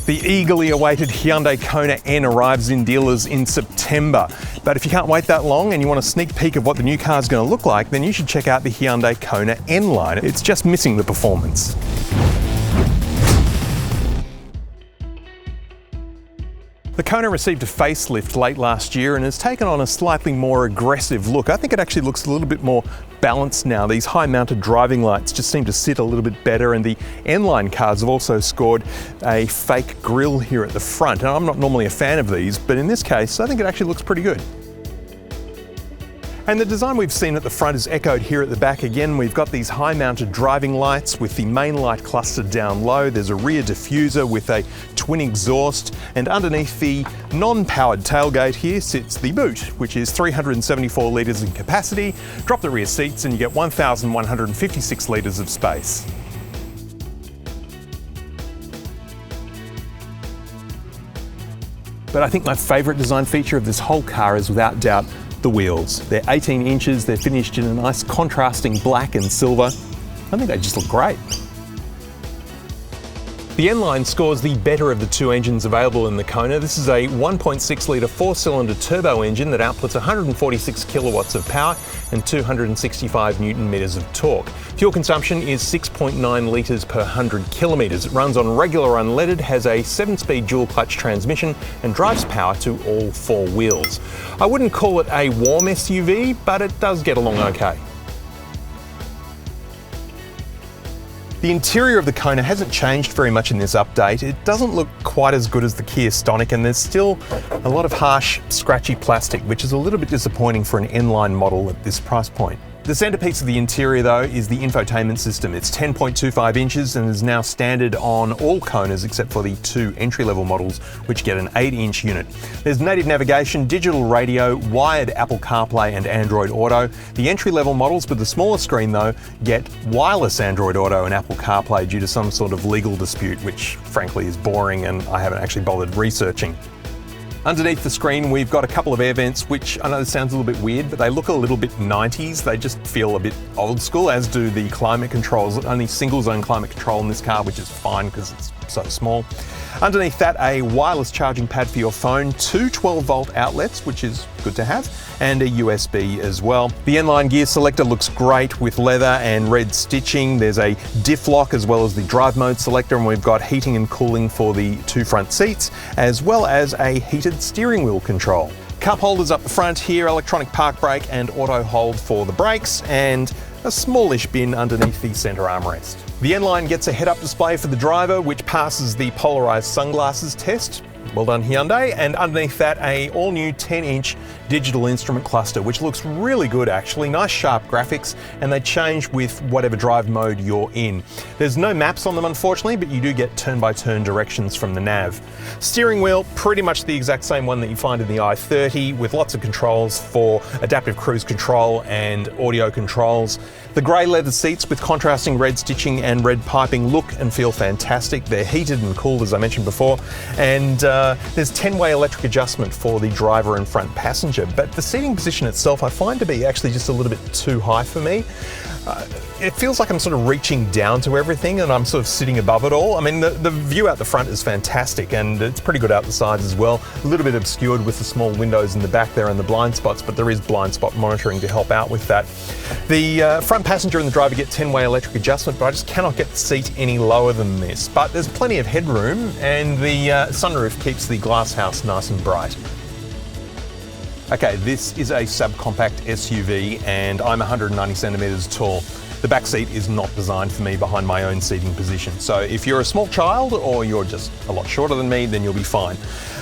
The eagerly awaited Hyundai Kona N arrives in dealers in September. But if you can't wait that long and you want a sneak peek of what the new car is going to look like, then you should check out the Hyundai Kona N Line. It's just missing the performance. The Kona received a facelift late last year and has taken on a slightly more aggressive look. I think it actually looks a little bit more balanced now. These high-mounted driving lights just seem to sit a little bit better, and the N Line cars have also scored a fake grille here at the front. And I'm not normally a fan of these, but in this case, I think it actually looks pretty good. And the design we've seen at the front is echoed here at the back again. We've got these high-mounted driving lights with the main light clustered down low. There's a rear diffuser with a twin exhaust, and underneath the non-powered tailgate here sits the boot, which is 374 litres in capacity. Drop the rear seats and you get 1,156 litres of space. But I think my favourite design feature of this whole car is without doubt the wheels. They're 18 inches, they're finished in a nice contrasting black and silver. I think they just look great. The N Line scores the better of the two engines available in the Kona. This is a 1.6 litre four-cylinder turbo engine that outputs 146 kilowatts of power and 265 newton meters of torque. Fuel consumption is 6.9 litres per 100 kilometres. It runs on regular unleaded, has a 7-speed dual clutch transmission and drives power to all four wheels. I wouldn't call it a warm SUV, but it does get along okay. The interior of the Kona hasn't changed very much in this update. It doesn't look quite as good as the Kia Stonic, and there's still a lot of harsh, scratchy plastic, which is a little bit disappointing for an N-Line model at this price point. The centerpiece of the interior, though, is the infotainment system. It's 10.25 inches and is now standard on all Konas except for the two entry-level models, which get an 8-inch unit. There's native navigation, digital radio, wired Apple CarPlay and Android Auto. The entry-level models with the smaller screen, though, get wireless Android Auto and Apple CarPlay due to some sort of legal dispute, which frankly is boring and I haven't actually bothered researching. Underneath the screen, we've got a couple of air vents, which I know this sounds a little bit weird, but they look a little bit 90s. They just feel a bit old school, as do the climate controls. Only single zone climate control in this car, which is fine because it's so small. Underneath that, a wireless charging pad for your phone, two 12-volt outlets, which is good to have, and a USB as well. The N Line gear selector looks great with leather and red stitching. There's a diff lock as well as the drive mode selector, and we've got heating and cooling for the two front seats, as well as a heated steering wheel control. Cup holders up the front here, electronic park brake and auto hold for the brakes, and a smallish bin underneath the centre armrest. The N Line gets a head-up display for the driver, which passes the polarised sunglasses test. Well done, Hyundai. And underneath that, a all-new 10-inch digital instrument cluster, which looks really good actually. Nice sharp graphics, and they change with whatever drive mode you're in. There's no maps on them, unfortunately, but you do get turn-by-turn directions from the nav. Steering wheel, pretty much the exact same one that you find in the i30, with lots of controls for adaptive cruise control and audio controls. The grey leather seats with contrasting red stitching and red piping look and feel fantastic. They're heated and cooled, as I mentioned before, and there's 10-way electric adjustment for the driver and front passenger, but the seating position itself I find to be actually just a little bit too high for me. It feels like I'm sort of reaching down to everything and I'm sort of sitting above it all. I mean, the view out the front is fantastic and it's pretty good out the sides as well. A little bit obscured with the small windows in the back there and the blind spots, but there is blind spot monitoring to help out with that. The front passenger and the driver get 10-way electric adjustment, but I just cannot get the seat any lower than this. But there's plenty of headroom, and the sunroof keeps the glass house nice and bright. Okay, this is a subcompact SUV and I'm 190 centimetres tall. The back seat is not designed for me behind my own seating position. So if you're a small child or you're just a lot shorter than me, then you'll be fine.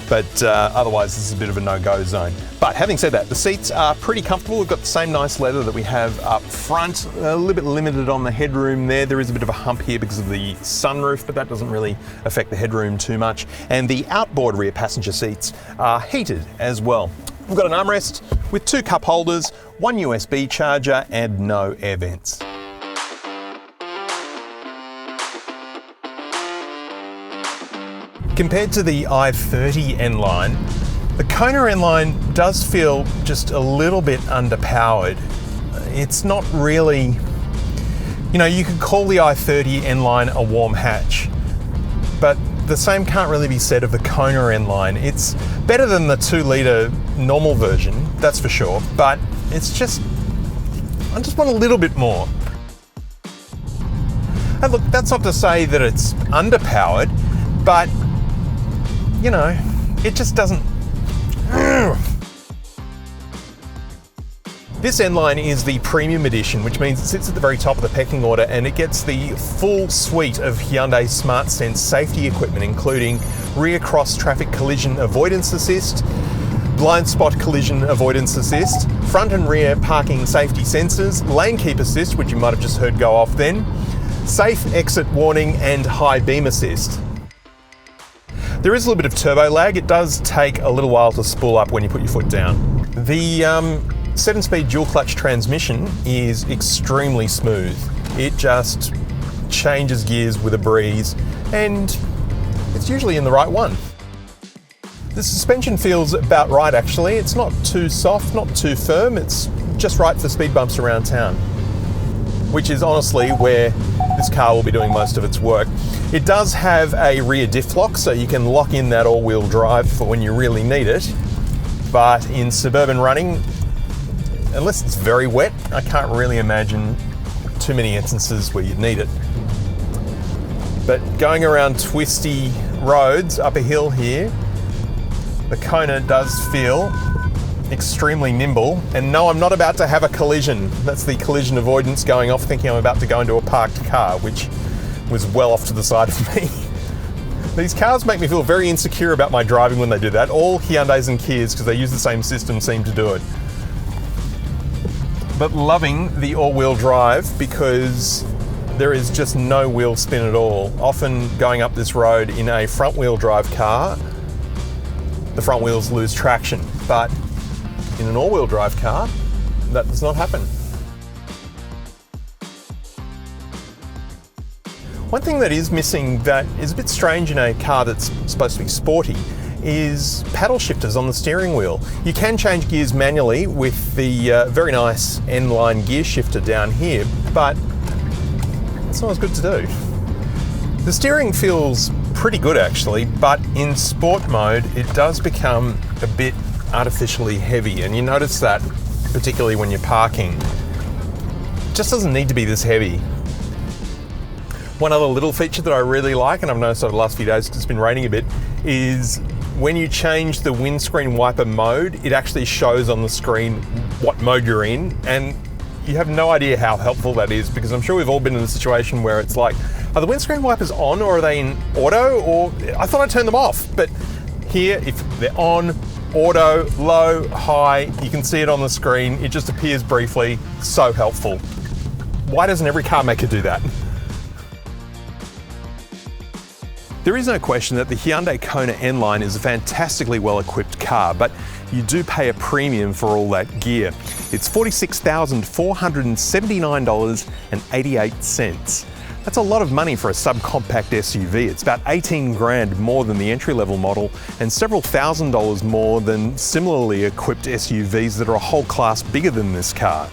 But otherwise, this is a bit of a no-go zone. But having said that, the seats are pretty comfortable. We've got the same nice leather that we have up front. A little bit limited on the headroom there. There is a bit of a hump here because of the sunroof, but that doesn't really affect the headroom too much. And the outboard rear passenger seats are heated as well. We've got an armrest with two cup holders, one USB charger, and no air vents. Compared to the i30 N Line, the Kona N Line does feel just a little bit underpowered. It's not really, you know, you could call the i30 N Line a warm hatch, but the same can't really be said of the Kona N Line. It's better than the 2-litre normal version, that's for sure, but it's just, I just want a little bit more. And look, that's not to say that it's underpowered, but, you know, it just doesn't. This N Line is the premium edition, which means it sits at the very top of the pecking order and it gets the full suite of Hyundai SmartSense safety equipment, including rear cross traffic collision avoidance assist, blind spot collision avoidance assist, front and rear parking safety sensors, lane keep assist, which you might have just heard go off then, safe exit warning, and high beam assist. There is a little bit of turbo lag. It does take a little while to spool up when you put your foot down. The 7-speed dual clutch transmission is extremely smooth. It just changes gears with a breeze, and it's usually in the right one. The suspension feels about right actually. It's not too soft, not too firm. It's just right for speed bumps around town, which is honestly where this car will be doing most of its work. It does have a rear diff lock, so you can lock in that all-wheel drive for when you really need it. But in suburban running, unless it's very wet, I can't really imagine too many instances where you'd need it. But going around twisty roads up a hill here, the Kona does feel extremely nimble. And no, I'm not about to have a collision. That's the collision avoidance going off, thinking I'm about to go into a parked car, which was well off to the side of me. These cars make me feel very insecure about my driving when they do that. All Hyundais and Kias, because they use the same system, seem to do it. But loving the all-wheel drive because there is just no wheel spin at all. Often going up this road in a front-wheel drive car, the front wheels lose traction. But in an all-wheel drive car, that does not happen. One thing that is missing that is a bit strange in a car that's supposed to be sporty is paddle shifters on the steering wheel. You can change gears manually with the very nice N Line gear shifter down here, but it's not as good to do. The steering feels pretty good actually, but in sport mode it does become a bit artificially heavy, and you notice that particularly when you're parking. It just doesn't need to be this heavy. One other little feature that I really like, and I've noticed over the last few days because it's been raining a bit, is when you change the windscreen wiper mode, it actually shows on the screen what mode you're in, and you have no idea how helpful that is, because I'm sure we've all been in a situation where it's like, are the windscreen wipers on or are they in auto? Or I thought I turned them off. But here, if they're on, auto, low, high, you can see it on the screen. It just appears briefly. So helpful. Why doesn't every car maker do that? There is no question that the Hyundai Kona N Line is a fantastically well-equipped car, but you do pay a premium for all that gear. It's $46,479.88. That's a lot of money for a subcompact SUV. It's about 18 grand more than the entry-level model and several $1,000s more than similarly equipped SUVs that are a whole class bigger than this car.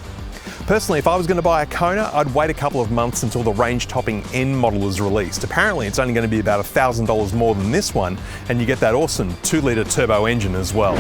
Personally, if I was going to buy a Kona, I'd wait a couple of months until the range-topping N model is released. Apparently, it's only going to be about $1,000 more than this one, and you get that awesome 2-litre turbo engine as well.